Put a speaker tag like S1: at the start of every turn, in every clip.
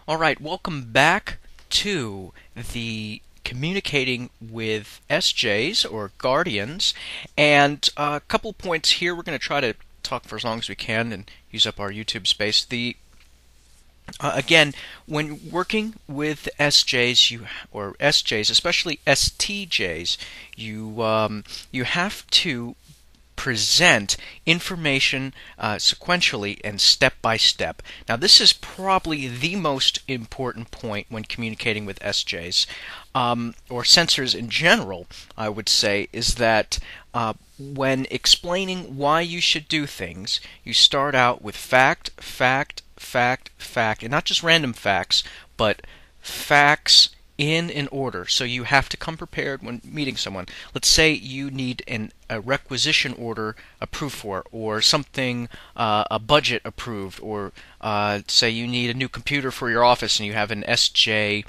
S1: Alright, welcome back to the Communicating with SJs or Guardians, and a couple points here. We're going to try to talk for as long as we can and use up our YouTube space. Again, when working with SJs, or SJs, especially STJs, you have to present information sequentially and step by step. Now, this is probably the most important point when communicating with SJs, or sensors in general, I would say, is that when explaining why you should do things, you start out with fact, fact, fact, fact, and not just random facts, but facts in an order. So you have to come prepared when meeting someone. Let's say you need a requisition order approved for, or something, a budget approved, or say you need a new computer for your office and you have an SJ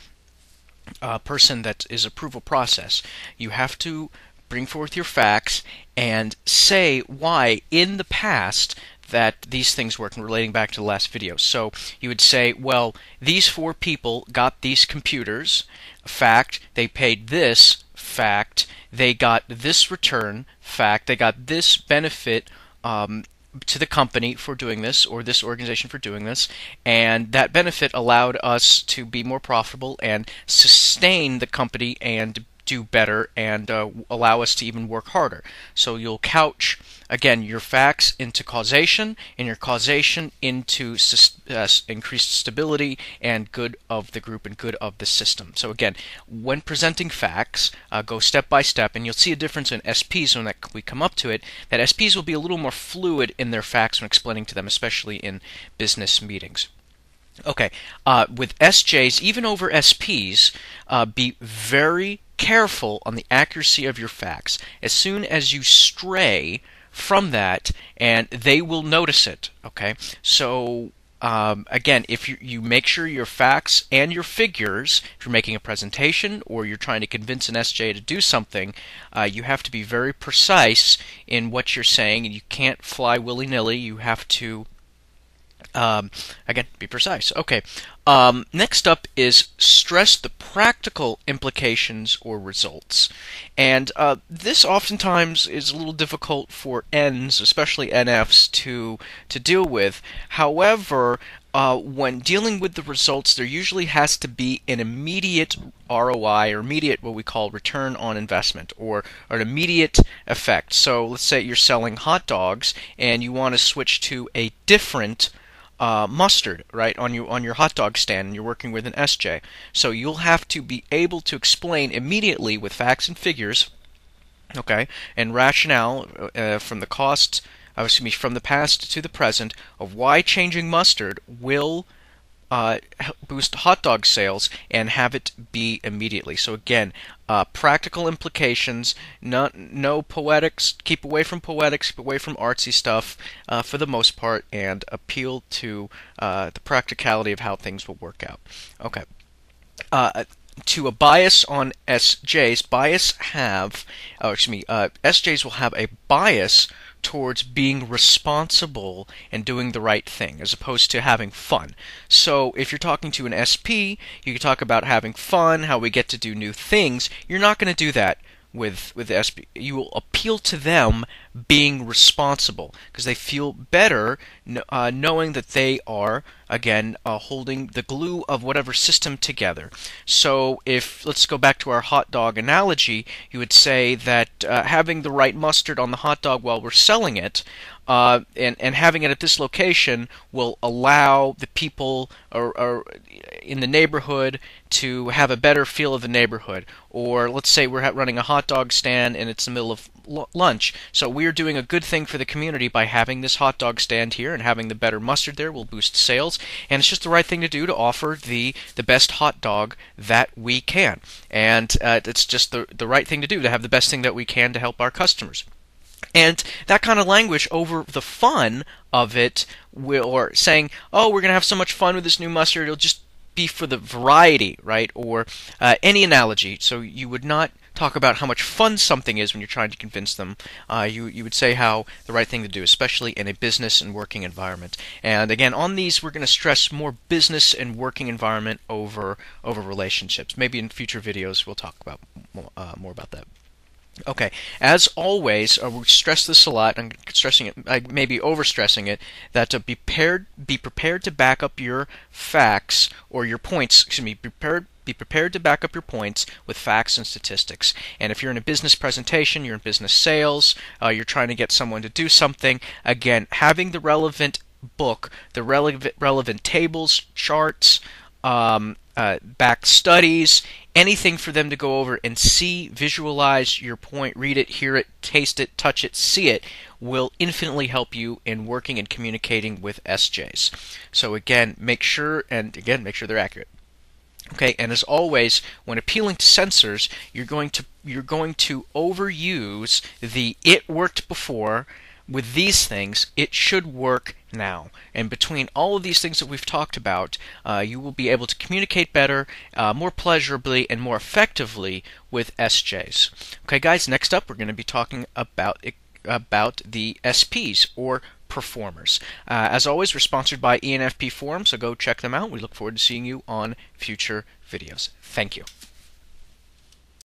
S1: person that is approval process. You have to bring forth your facts and say why in the past that these things work, and relating back to the last video. So you would say, well, these 4 people got these computers, fact, they paid this, fact, they got this return, fact, they got this benefit to the company for doing this, or this organization for doing this, and that benefit allowed us to be more profitable and sustain the company and do better and allow us to even work harder. So you'll couch, again, your facts into causation, and your causation into increased stability and good of the group and good of the system. So again, when presenting facts, go step by step, and you'll see a difference in SPs when we come up to it, that SPs will be a little more fluid in their facts when explaining to them, especially in business meetings. Okay, with SJs, even over SPs, be very careful on the accuracy of your facts. As soon as you stray from that, and they will notice it. Okay, so again, if you make sure your facts and your figures, if you're making a presentation or you're trying to convince an SJ to do something, you have to be very precise in what you're saying, and you can't fly willy-nilly. You have to again, be precise. Okay. Next up is stress the practical implications or results. And this oftentimes is a little difficult for Ns, especially NFs, to deal with. However, when dealing with the results, there usually has to be an immediate ROI, or immediate what we call return on investment, or an immediate effect. So let's say you're selling hot dogs and you want to switch to a different mustard, right, on your hot dog stand, and you're working with an SJ. So you'll have to be able to explain immediately with facts and figures, okay, and rationale from the cost, from the past to the present, of why changing mustard will boost hot dog sales, and have it be immediately. So again, practical implications, no poetics, keep away from poetics, keep away from artsy stuff for the most part, and appeal to the practicality of how things will work out. Okay. To a bias on SJs, SJs will have a bias towards being responsible and doing the right thing, as opposed to having fun. So if you're talking to an SP, you can talk about having fun, how we get to do new things. You're not going to do that with SP. You will appeal to them being responsible, because they feel better knowing that they are, again, holding the glue of whatever system together. So if, let's go back to our hot dog analogy, you would say that having the right mustard on the hot dog while we're selling it, and having it at this location, will allow the people in the neighborhood to have a better feel of the neighborhood. Or let's say we're running a hot dog stand and it's the middle of lunch. So we're doing a good thing for the community by having this hot dog stand here, and having the better mustard there will boost sales. And it's just the right thing to do to offer the best hot dog that we can. And it's just the right thing to do to have the best thing that we can to help our customers. And that kind of language over the fun of it, or saying, oh, we're going to have so much fun with this new mustard, it'll just be for the variety, right? Or any analogy. So you would not talk about how much fun something is when you're trying to convince them. You would say how the right thing to do, especially in a business and working environment. And again, on these, we're going to stress more business and working environment over relationships. Maybe in future videos, we'll talk about more about that. Okay, as always, we stress this a lot. I'm stressing it, maybe overstressing it. That to be prepared to back up your facts or your points. Excuse me. Be prepared to back up your points with facts and statistics. And if you're in a business presentation, you're in business sales, you're trying to get someone to do something. Again, having the relevant book, the relevant tables, charts, back studies, anything for them to go over and see, visualize your point, read it, hear it, taste it, touch it, see it, will infinitely help you in working and communicating with SJs. So again, make sure they're accurate. Okay, and as always, when appealing to censors, you're going to overuse the "it worked before." With these things, it should work now. And between all of these things that we've talked about, you will be able to communicate better, more pleasurably, and more effectively with SJs. Okay, guys, next up we're going to be talking about the SPs, or performers. As always, we're sponsored by ENFP Forum, so go check them out. We look forward to seeing you on future videos. Thank you.